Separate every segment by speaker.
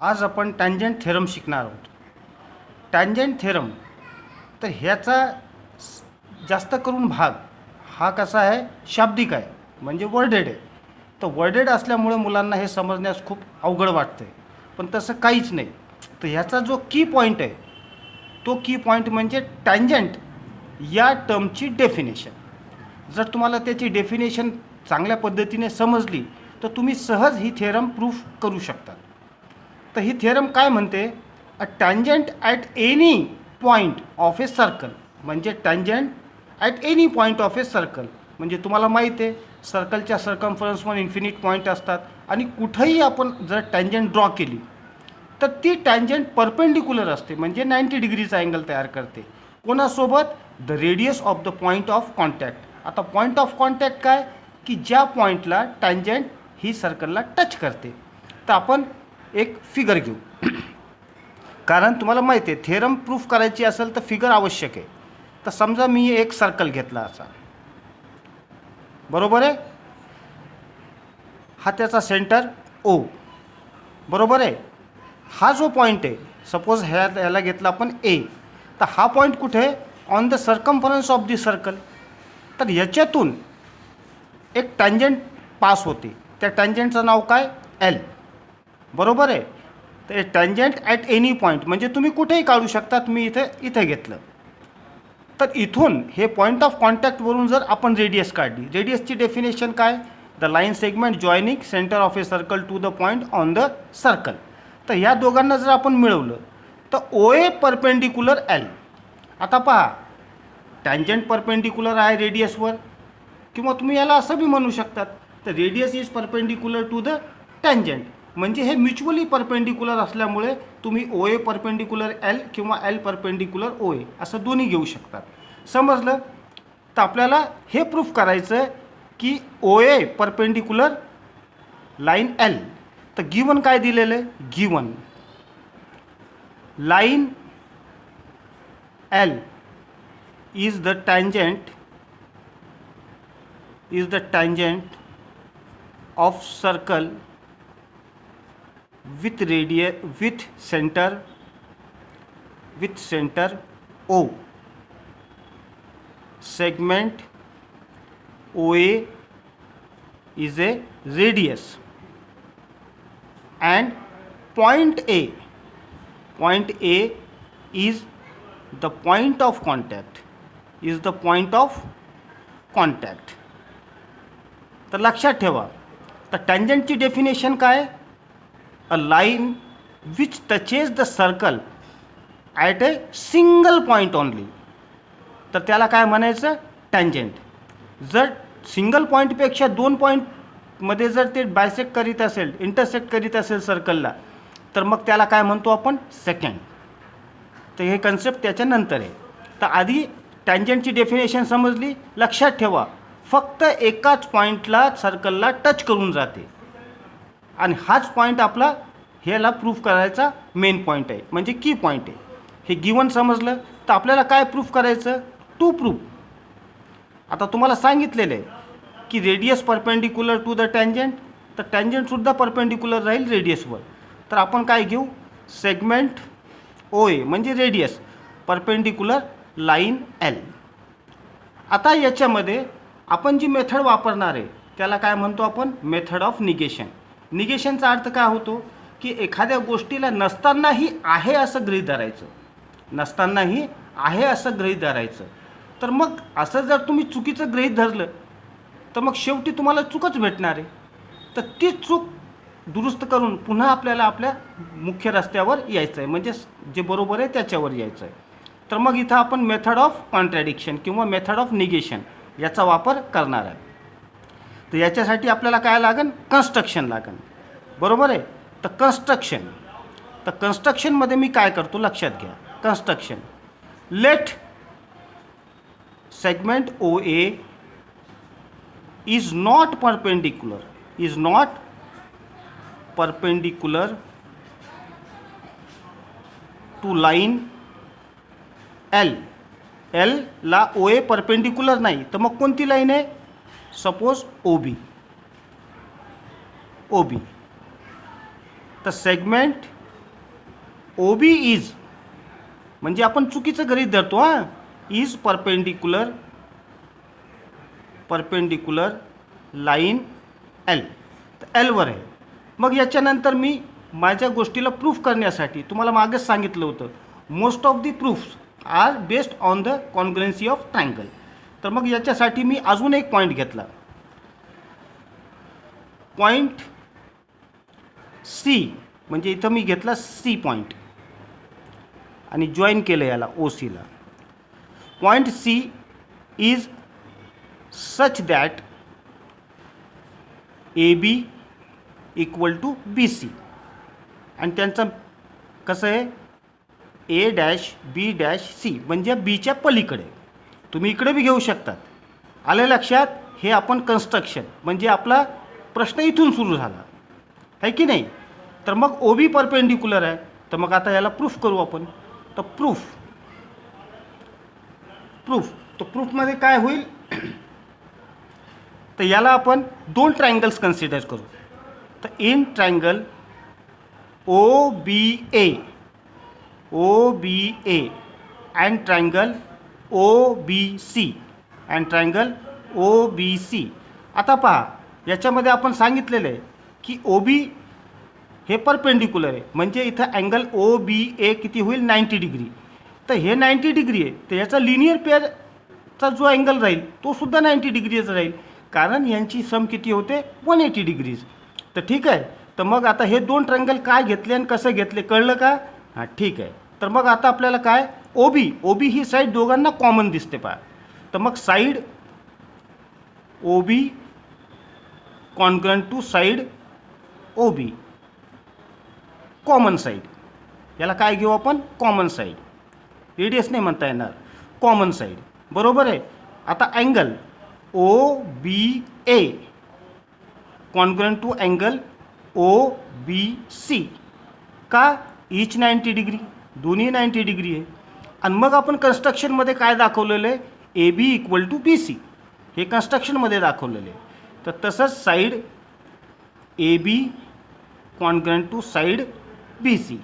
Speaker 1: आज आपण tangent theorem शिकणार आहोत. टँजंट थेरम तर ह्याचा जास्त करून भाग हा कसा आहे, शाब्दिक आहे, म्हणजे वर्डेड आहे. तर वर्डेड असल्यामुळे मुलांना हे समजण्यास खूप अवघड वाटते, पण तसं काहीच नाही. तर ह्याचा जो की पॉईंट आहे, तो की पॉईंट म्हणजे टँजंट या टर्मची डेफिनेशन. जर तुम्हाला त्याची डेफिनेशन चांगल्या पद्धतीने समजली तर तुम्ही सहज ही थेरम प्रूफ करू शकता. तर ही थेरम काय म्हणते, a tangent at any point of a circle, म्हणजे tangent at any point of a circle म्हणजे तुम्हाला माहीत आहे सर्कलच्या सर्कम्फरन्समध्ये इन्फिनिट पॉईंट असतात आणि कुठंही आपण जर टँजंट ड्रॉ केली तर ती टँजंट परपेंडिक्युलर असते, म्हणजे 90 डिग्रीचा अँगल तयार करते. कोणासोबत? The radius of the point of contact. आता पॉईंट ऑफ कॉन्टॅक्ट काय, की ज्या पॉईंटला टँजंट ही सर्कलला टच करते. तर आपण एक फिगर घेऊ, कारण तुम्हाला माहिती आहे थेरम प्रूफ करायची असेल तर फिगर आवश्यक आहे. तर समजा मी एक सर्कल घेतला असा, बरोबर आहे, हा त्याचा सेंटर ओ, बरोबर आहे. हा जो पॉईंट आहे, सपोज ह्याला घेतला आपण ए, तर हा पॉईंट कुठे आहे, on the circumference of the circle. तर याच्यातून एक टँजंट पास होते, त्या टँजंटचं नाव काय, एल, बरोबर आहे. तर टँजंट ॲट एनी पॉईंट म्हणजे तुम्ही कुठेही काढू शकतात. मी इथे घेतलं, तर इथून हे पॉईंट ऑफ कॉन्टॅक्टवरून जर आपण रेडियस काढली, रेडियसची डेफिनेशन काय, the line segment joining centre of a circle to the point on the circle. तर ह्या दोघांना जर आपण मिळवलं तर ओ ए परपेंडिक्युलर एल. आता पहा, टँजंट परपेंडिक्युलर आहे रेडियसवर, किंवा तुम्ही याला असं बी म्हणू शकतात, तर radius is perpendicular to the tangent, म्हणजे हे म्युच्युअली परपेंडिक्युलर असल्यामुळे तुम्ही ओ ए परपेंडिक्युलर एल किंवा एल परपेंडिक्युलर ओ ए असं दोन्ही घेऊ शकतात. समजलं? तर आपल्याला हे प्रूफ करायचं आहे की ओ ए परपेंडिक्युलर लाईन एल. तर गिवन काय दिलेलं आहे, given line L is the tangent of circle with radius with center O. Segment OA is a radius and point A is the point of contact. तर लक्षात ठेवा, तर टँजंटची definition काय, अ line which touches the circle at a single point only. तर त्याला काय म्हणायचं, tangent. जर सिंगल पॉईंटपेक्षा दोन पॉईंटमध्ये जर ते बायसेक्ट करीत असेल, इंटरसेक्ट करीत असेल सर्कलला, तर मग त्याला काय म्हणतो आपण, सेकंड. तर हे कन्सेप्ट त्याच्यानंतर आहे. तर आधी टँजंटची डेफिनेशन समजली. लक्षात ठेवा, फक्त एकाच पॉईंटला सर्कलला टच करून जाते आणि हाच पॉईंट आपला ह्याला प्रूफ करायचा मेन पॉईंट आहे, म्हणजे की पॉईंट आहे. हे गिवन समजलं. तर आपल्याला काय प्रूफ करायचं, टू प्रूफ. आता तुम्हाला सांगितलेलं आहे की radius perpendicular to the tangent, तर टँजंटसुद्धा परपेंडिक्युलर राहील रेडियसवर. तर आपण काय घेऊ, सेगमेंट ओ ए म्हणजे रेडियस परपेंडिक्युलर लाईन एल. आता याच्यामध्ये आपण जी मेथड वापरणार आहे त्याला काय म्हणतो आपण, मेथड ऑफ निगेशन. निगेशनचा अर्थ काय होतो, की एखाद्या गोष्टीला नसतानाही आहे असं गृहीत धरायचं, नसतानाही आहे असं गृहीत धरायचं. तर मग असं जर तुम्ही चुकीचं गृहीत धरलं तर मग शेवटी तुम्हाला चूकच भेटणार आहे. तर ती चूक दुरुस्त करून पुन्हा आपल्याला आपल्या मुख्य रस्त्यावर यायचं आहे, म्हणजे जे बरोबर आहे त्याच्यावर यायचं आहे. तर मग इथं आपण मेथड ऑफ कॉन्ट्रॅडिक्शन किंवा मेथड ऑफ निगेशन याचा वापर करणार आहे. तर याच्यासाठी आपल्याला काय लागेल, कन्स्ट्रक्शन लागेल, बरोबर आहे. तर कन्स्ट्रक्शनमध्ये मी काय करतो लक्षात घ्या. Construction, let segment O A is not perpendicular to line L. ला ओ ए परपेंडिक्युलर नाही, तर मग कोणती लाईन आहे, सपोज ओ बी. तर सेगमेंट ओ बी इज, म्हणजे आपण चुकीचं गृहीत धरतो हां, इज परपेंडिक्युलर लाईन एल, तर एलवर आहे. मग याच्यानंतर मी माझ्या गोष्टीला प्रूफ करण्यासाठी तुम्हाला मागेच सांगितलं होतं, most of the proofs are based on the congruency of triangle. तर मग याच्यासाठी मी अजून एक पॉईंट घेतला, पॉईंट सी, म्हणजे इथं मी घेतला सी पॉईंट आणि जॉईन केलं याला ओ सीला. Point C is such that A B equal to B C, आणि त्यांचं कसं आहे A dash B dash C, म्हणजे बीच्या पलीकडे. तुम्ही इकडे बी घेऊ शकतात. आलं लक्षात? हे आपण कन्स्ट्रक्शन, म्हणजे आपला प्रश्न इथून सुरू झाला आहे की नाही. तर मग ओ बी परपेंडिक्युलर आहे, तर मग आता याला प्रूफ करू आपण. तर प्रूफ तर प्रूफमध्ये काय होईल, तर याला आपण दोन ट्रायंगल्स कन्सिडर करू. तर in triangle O B A and triangle O B C आता पहा, याच्यामध्ये आपण सांगितलेलं आहे की ओ बी हे परपेंडिक्युलर आहे, म्हणजे इथं अँगल ओ बी ए किती होईल 90 डिग्री. तर हे 90 डिग्री आहे, तर याचा लिनियर पेअरचा जो अँगल राहील तो सुद्धा 90 डिग्रीचा राहील, कारण यांची सम किती होते 180 डिग्रीज. तर ठीक आहे. तर मग आता हे दोन ट्रायंगल काय घेतले आणि कसं घेतले कळलं का? हां ठीक आहे. तर मग आता आपल्याला काय ओ बी ही साईड दोघांना कॉमन दिसते पहा. तर मग side O B congruent to side O B, common side, याला काय घेऊ आपण कॉमन साईड, रेडियस नाही म्हणता येणार, कॉमन साईड. बरोबर आहे. आता angle O B A congruent to angle O B C, का इच 90 डिग्री, दोन्ही 90 डिग्री आहे. आणि मग आपण कन्स्ट्रक्शनमध्ये काय दाखवलेलं आहे, A B equal to B C, हे कन्स्ट्रक्शनमध्ये दाखवलेलं आहे. तर तसंच side A B congruent to side B C.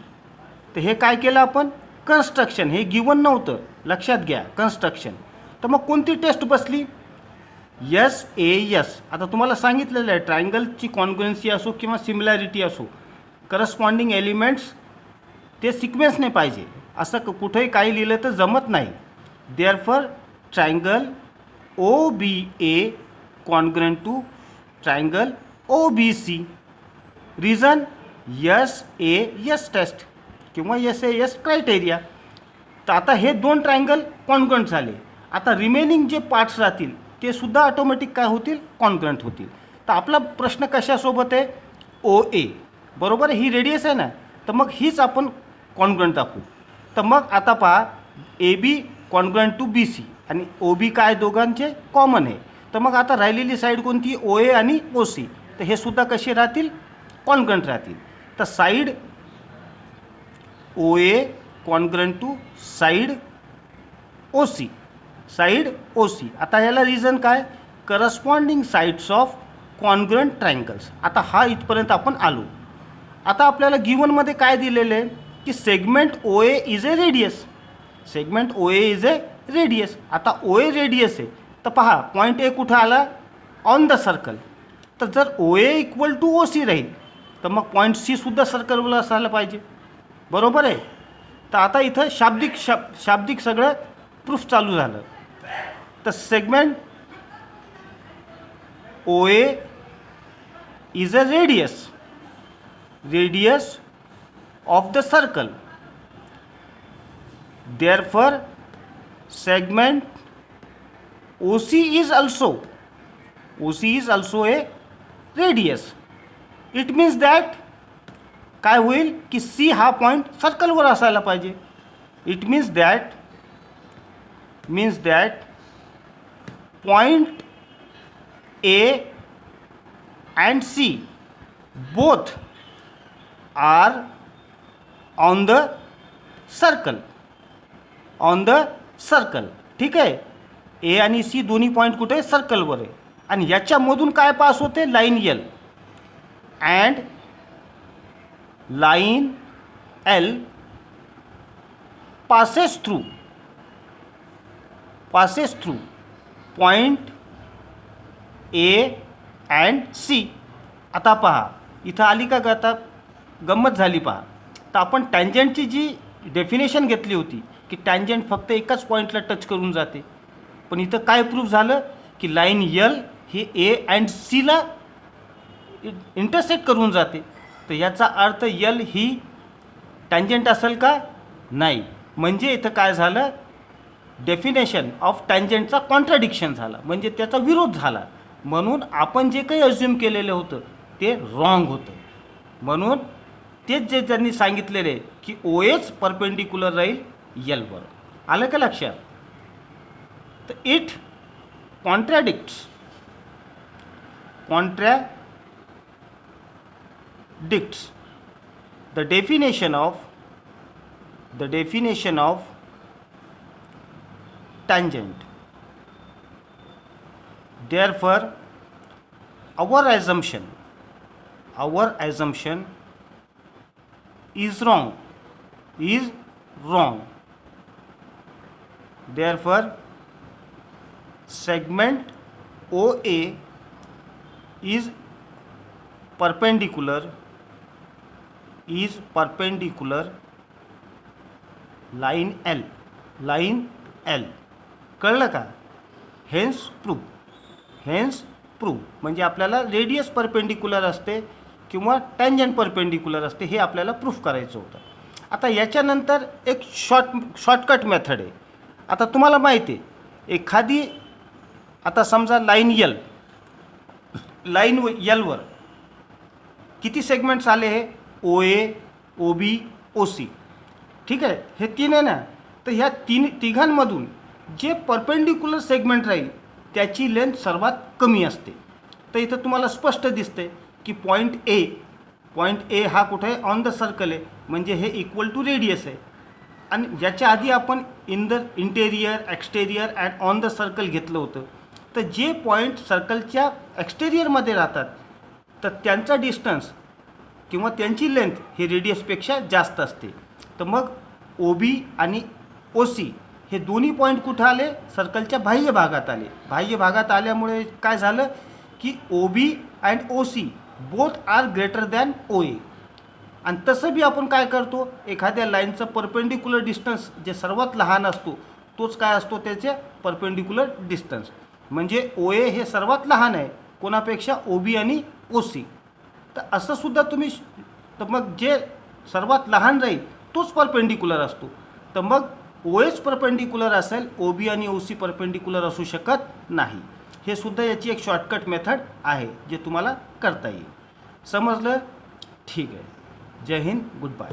Speaker 1: तर हे काय केलं आपण कन्स्ट्रक्शन, हे गिवन नव्हतं, लक्षात घ्या कन्स्ट्रक्शन. तर मग कोणती टेस्ट बसली, यस ए यस. आता तुम्हाला सांगितलेलं आहे ट्रायंगलची कॉन्ग्रुएन्सी असो किंवा सिमिलॅरिटी असो, करस्पॉन्डिंग एलिमेंट्स ते सिक्वेन्सने पाहिजे, असं कुठेही काही लिहिलं तर जमत नाही. Therefore triangle O B A congruent to triangle O B C. Reason S A S test किंवा यस ए यस क्रायटेरिया. तर आता हे दोन ट्रायंगल कॉन्ग्रुएंट झाले. आता रिमेनिंग जे पार्ट्स राहतील ते सुद्धा ऑटोमॅटिक काय होतील कॉन्ग्रुएंट होतील. तर आपला प्रश्न कशासोबत आहे ओ ए, बरोबर आहे, ही रेडियस आहे ना, तर मग हीच आपण कॉन्ग्रुएंट दाखवू. तर मग आता पहा A B congruent to B C आणि ओ बी काय दोघांचे कॉमन आहे. तर मग आता राहिलेली साईड कोणती ओ ए आणि ओ सी, तर हे सुद्धा कसे राहतील कॉन्ग्रुएंट राहतील. तर side O A congruent to side O C, आता याला रिझन काय corresponding sides of congruent triangles. आता हा इथपर्यंत आपण आलो. आता आपल्याला गिवनमध्ये काय दिलेलं आहे की segment O A is a radius, आता ओ ए रेडियस आहे. तर पहा पॉईंट ए कुठं आला ऑन द सर्कल. तर जर ओ ए इक्वल टू ओ सी राहील तर मग पॉईंट सी सुद्धा सर्कलवर असायला पाहिजे, बरोबर आहे. तर आता इथं शाब्दिक सगळं प्रूफ चालू झालं. तर segment O A is a radius of the circle. Therefore segment OC is also a radius. It means that काय होईल की सी हा पॉईंट सर्कलवर असायला पाहिजे. It means that point A and C both are on the circle. ठीक आहे. ए आणि सी दोन्ही पॉईंट कुठे आहे सर्कलवर आहे. आणि याच्यामधून काय पास होते line L and line L passes through point A and C. आता पहा इथं आली का आता गंमत झाली पहा. तर आपण टँजंटची जी डेफिनेशन घेतली होती की टँजंट फक्त एकाच पॉईंटला टच करून जाते, पण इथं काय प्रूफ झालं की line L he A and सीला इंटरसेक्ट करून जाते. तर याचा अर्थ यल ही टँजंट असेल का? नाही. म्हणजे इथं काय झालं, डेफिनेशन ऑफ टँजंटचा कॉन्ट्राडिक्शन झाला, म्हणजे त्याचा विरोध झाला. म्हणून आपण जे काही अज्युम केलेलं होतं ते रॉंग होतं. म्हणून तेच जे त्यांनी सांगितलेले की ओ एच परपेंडिक्युलर राहील यलवर. आलं का लक्षात? तर it कॉन्ट्रॅडिक्ट्स the definition of tangent. Therefore our assumption is wrong. Therefore segment OA is perpendicular line L. कळलं का? हेन्स प्रूफ म्हणजे आपल्याला रेडियस परपेंडिक्युलर असते किंवा टँजंट परपेंडिक्युलर असते हे आपल्याला प्रूफ करायचं होतं. आता याच्यानंतर एक शॉर्टकट मेथड आहे. आता तुम्हाला माहिती आहे, एखादी आता समजा लाईन यलवर किती सेगमेंट्स आले हे ओ ए, ओ बी, ओ सी. ठीक आहे, हे तीन आहे ना. तर ह्या तिघांमधून जे परपेंडिक्युलर सेगमेंट राहील त्याची लेंथ सर्वात कमी असते. तर इथं तुम्हाला स्पष्ट दिसते की पॉईंट ए हा कुठे आहे? ऑन द सर्कल आहे, म्हणजे हे इक्वल टू रेडियस आहे. आणि ज्याच्या आधी आपण in the interior, exterior and on the circle घेतलं होतं. तर जे पॉईंट सर्कलच्या एक्सटेरियरमध्ये राहतात तर त्यांचा डिस्टन्स किंवा त्यांची लेंथ ही रेडियसपेक्षा जास्त असते. तर मग ओ बी आणि ओ सी हे दोन्ही पॉईंट कुठं आले? सर्कलच्या बाह्य भागात आले. बाह्य भागात आल्यामुळे काय झालं की O B and O C both are greater than O A. आणि तसं बी आपण काय करतो, एखाद्या लाईनचं परपेंडिक्युलर डिस्टन्स जे सर्वात लहान असतो तोच काय असतो? त्याचे परपेंडिक्युलर डिस्टन्स. म्हणजे ओ ए हे सर्वात लहान आहे कोणापेक्षा? ओ बी आणि ओ सी. तर असं सुद्धा तुम्ही, तर मग जे सर्वात लहान राहील तोच परपेंडिक्युलर असतो. तर मग ओ एच परपेंडिक्युलर असेल, ओ बी आणि ओ सी परपेंडिक्युलर असू शकत नाही. हे सुद्धा याची एक शॉर्टकट मेथड आहे जे तुम्हाला करता येईल. समजलं? ठीक आहे. जय हिंद, गुड बाय.